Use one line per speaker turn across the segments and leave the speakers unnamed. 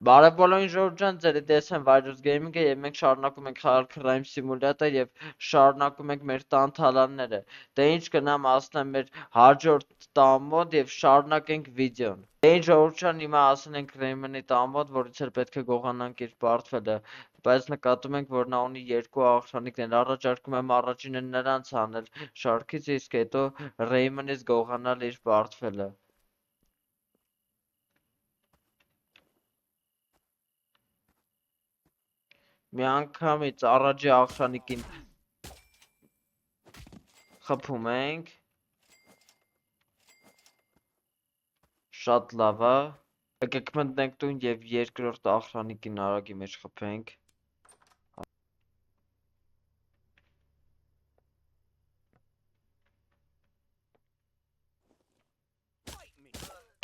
Բարև բոլորին ժողովուրդ ջան, ձեր հետ եմ Virus Gaming-ը եւ մենք շարունակում ենք խաղալ Crime Simulator եւ շարունակում ենք մեր տան թալանները։ Դե ինչ գնամ ասնեմ մեր հաջորդ տան մոտ եւ շարունակենք վիդեոն։ Դե ինչ ժողովուրդ ջան, հիմա ասենք Raymond-ի տան մոտ, որից էլ պետք է գողանանք իր պարտֆելը, բայց նկատում ենք, որ նա ունի երկու աղջանիկներ։ Առաջարկում եմ առաջինը նրանց անել շարքից, իսկ հետո Raymond-ից գողանալ իր պարտֆելը։ Միանգամից առաջի աղջանիկին խփում ենք, շատ լավ է, եկեք մտնենք տուն և երկրորդ աղջանիկին արագի մեջ խփենք,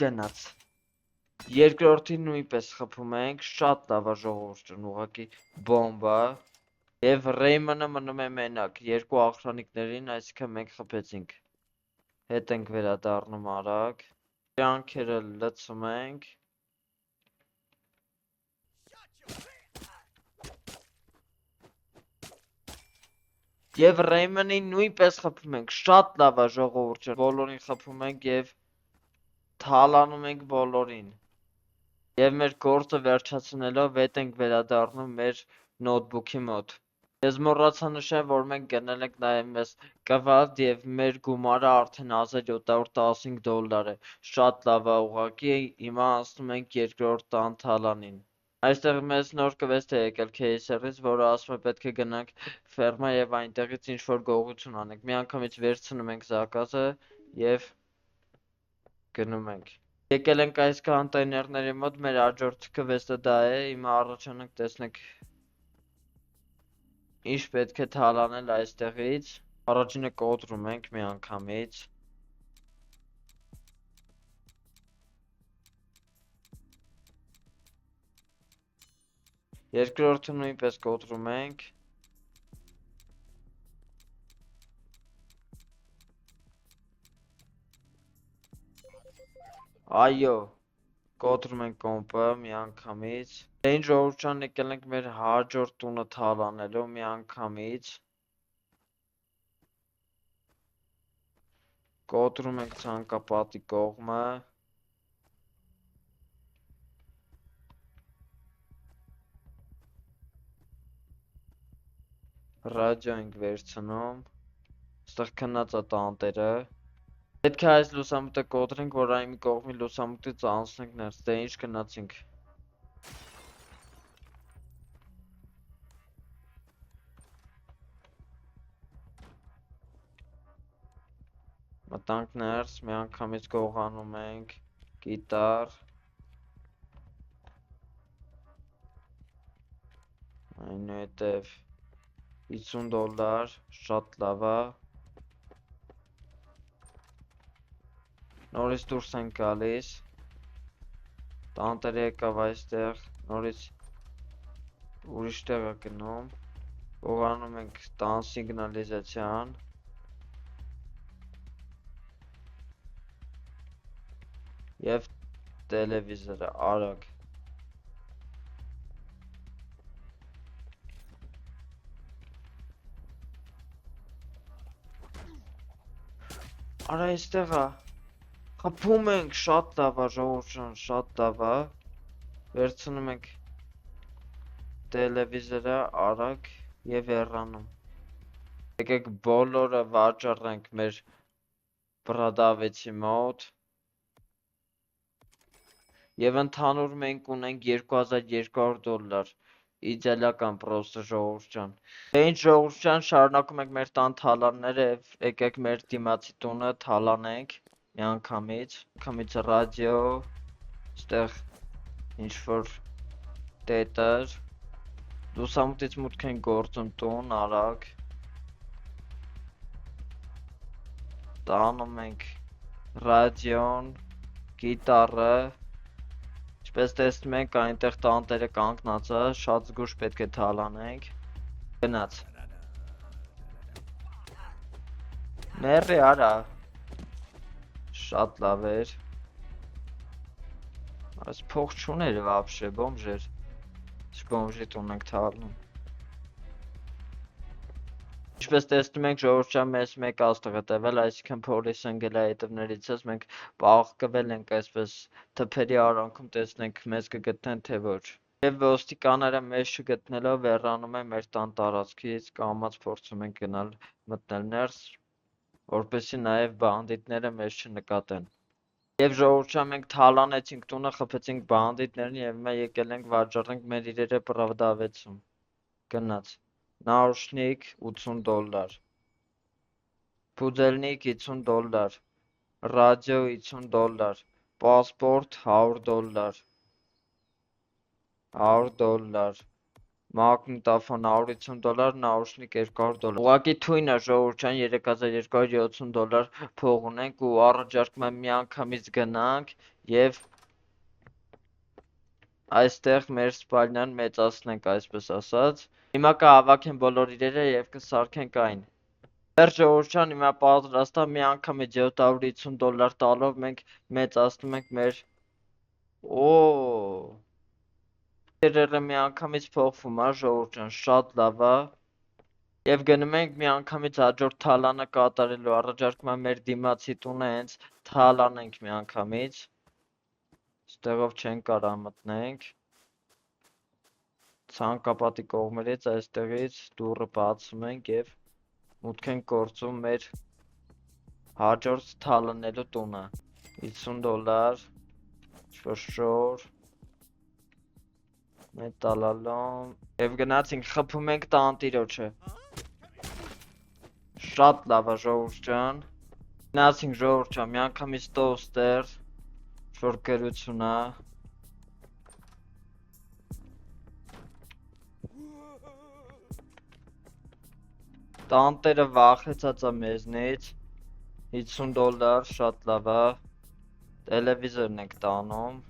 գնաց, երկրորդին նույնպես խփում ենք, շատ լավ է ժողովուրդ ջան, ուղղակի բոմբա, և Raymond-ը մնում է մենակ, երկու աղջանիկներին, այսինքն մենք խփեցինք, հետ ենք վերադառնում արագ, ջանքերը լցում ենք, և Raymond-ին նույնպես խփում ենք, շատ լավ է ժողովուրդ ջան, բոլորին խփում ենք և թալանում ենք բոլորին, և մեր գործը վերջացնելով հետ ենք վերադառնում մեր նոթբուքի մոտ, ես մոռացա նշել, որ մենք գնել ենք նաև մեզ կվադ և մեր գումարը արդեն $1715 է, շատ լավ է ուղղակի, հիմա անցնում ենք երկրորդ տան թալանին, այստեղ մեզ նոր կվեստ է եկել քեյսերից, որը ասում է պետք է գնանք ֆերմա և այնտեղից ինչ-որ գողություն անենք, միանգամից վերցնում ենք զակազը և գնում ենք, եկել ենք այս կոնտեյներների մոտ, մեր հաջորդ քվեստը դա է, հիմա առաջանանք տեսնենք ինչ պետք է թալանել այստեղից, առաջինը կոտրում ենք միանգամից, երկրորդը նույնպես կոտրում ենք, այո, կոտրում ենք կոմպը միանգամից, դե ինչ ժողովուրդ ջան, եկել ենք մեր հաջորդ տունը թալանելու միանգամից, կոտրում ենք ցանկապատի կողմը, ռադիո ենք վերցնում, ստեղ քնած է տանտերը, պետք է այս լուսամուտը կոտրենք, որ այն մի կողմի լուսամուտից անցնենք ներս, դե ինչ գնացինք, մտանք ներս, միանգամից գողանում ենք, գիտար, այնուհետև $50, շատ լավ է, նորից դուրս ենք գալիս, տանտերը եկավ այստեղ, նորից ուրիշ տեղ է գնում, գողանում ենք տան սիգնալիզացիան, և տելևիզորը, արագ, արա այստեղ է, խփում ենք, շատ լավ է ժողովուրդ ջան, շատ լավ է, վերցնում ենք տելևիզորը արագ և հեռանում, եկեք բոլորը վաճառենք մեր բրադավեցի մոտ, և ընդհանուր մենք ունենք $2200, իդեալական պրոստը ժողովուրդ ջան, դե ինչ ժողովուրդ ջան, շարունակում ենք մեր տան թալանները և եկեք մեր դիմացի տունը թալանենք, միանգամից ռադիո, ստեղ ինչ-որ տետր, լուսամուտից մուտք ենք գործում տուն, արագ, տանում ենք ռադիոն, գիտարը, ինչպես տեսնում եք այնտեղ տանտերը կանգնած է, շատ զգույշ պետք է թալանենք, գնաց, մեռի արա, շատ լավ էր, Այս փող չուներ вообще, բոմժ էր։ Բոմժի տուն ենք թալնում։ Ինչպես տեսնում ենք, ժողովրդյան մեզ մեկ աստղ է տվել, այսինքն փոլիսը ընկել է հետևներից ես, մենք պաղկվել ենք այսպես թփերի արանքում, տեսնենք մեզ կգտնեն թե ոչ։ Եվ ոստիկանները մեզ չգտնելով վերանում են մեր տան տարածքից, կամաց փորձում են գնալ մտնել ներս, որպեսզի նաև բանդիտները մեզ չնկատեն։ Եվ ժողովրդյան մենք թալանեցինք տունը, խփեցինք բանդիտներին եւ հիմա եկել ենք վաճառենք մեր իրերը պրավդավեցում։ Գնաց։ Наушник $80, Пудельник $50, радио $50, паспорт $100, $100, մագնիտոֆոն $150, наушник $200։ Ուղղակի թույն է ժողովրդյան $3270 փող ունենք ու առաջարկում եմ միանգամից գնանք եւ այստեղ մեր սպալնյան մեծացնենք, այսպես ասած։ Հիմա կհավաքեն բոլոր իրերը եւ կսարքենք այն։ Վերջ ժողովրդյան հիմա պատրաստ է միանգամից $750 տալով մենք մեծացնում ենք մեր Երերը միանգամից փոխվում է ժողովրդյան, շատ լավ է։ Եվ գնում ենք միանգամից հաջորդ թալանը կատարելու, առաջարկում եմ մեր դիմացի տունը հենց թալանենք միանգամից։ Ստեղով չենք կարա մտնենք։ Ցանկապատի կողմերից այստեղից դուռը բացում ենք եւ մուտք ենք գործում մեր հաջորդ թալանելու տունը։ $50, շոշոր, մետալալոմ եւ գնացինք խփում ենք տանտիրոջը։ Շատ լավ է ժողովուրդ ջան։ Գնացինք ժողովուրդ ջան, միանգամից տոստեր, որ գրություն է։ Տանտերը վախեցած է մեզնից, $50, շատ լավ է, տելևիզորն ենք տանում,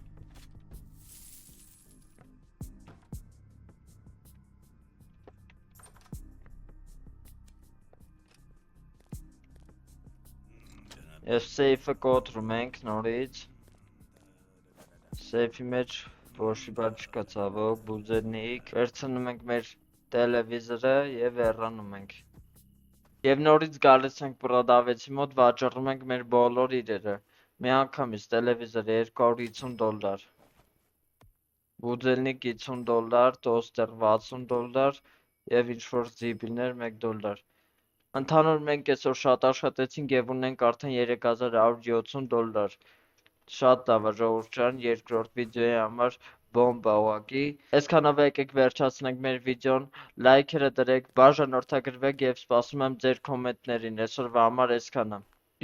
և սեյֆը կոտրում ենք նորից, սեյֆի մեջ ոչի բան չկա ցավոք, բուձերնիկ, վերցնում ենք մեր տելևիզորը և հեռանում ենք։ Եվ նորից գալիս ենք պրոդավեցի մոտ, վաճառում ենք մեր բոլոր իրերը, միանգամից տելևիզոր $250, բուձելնիկ $50, տոստեր $60 և ինչ-որ զիբիլներ $1։ Ընդհանուր մենք այսօր շատ աշխատեցինք և ունենք արդեն $3170։ Շատ լավ է ժողովուրդ ջան, երկրորդ վիդեոյի համար բոմբա ուղղակի։ Այսքանով եկեք վերջացնենք մեր վիդեոն, լայքերը դրեք, բաժանորդագրվեք և սպասում եմ ձեր կոմենտներին, այսօրվա համար այսքանը։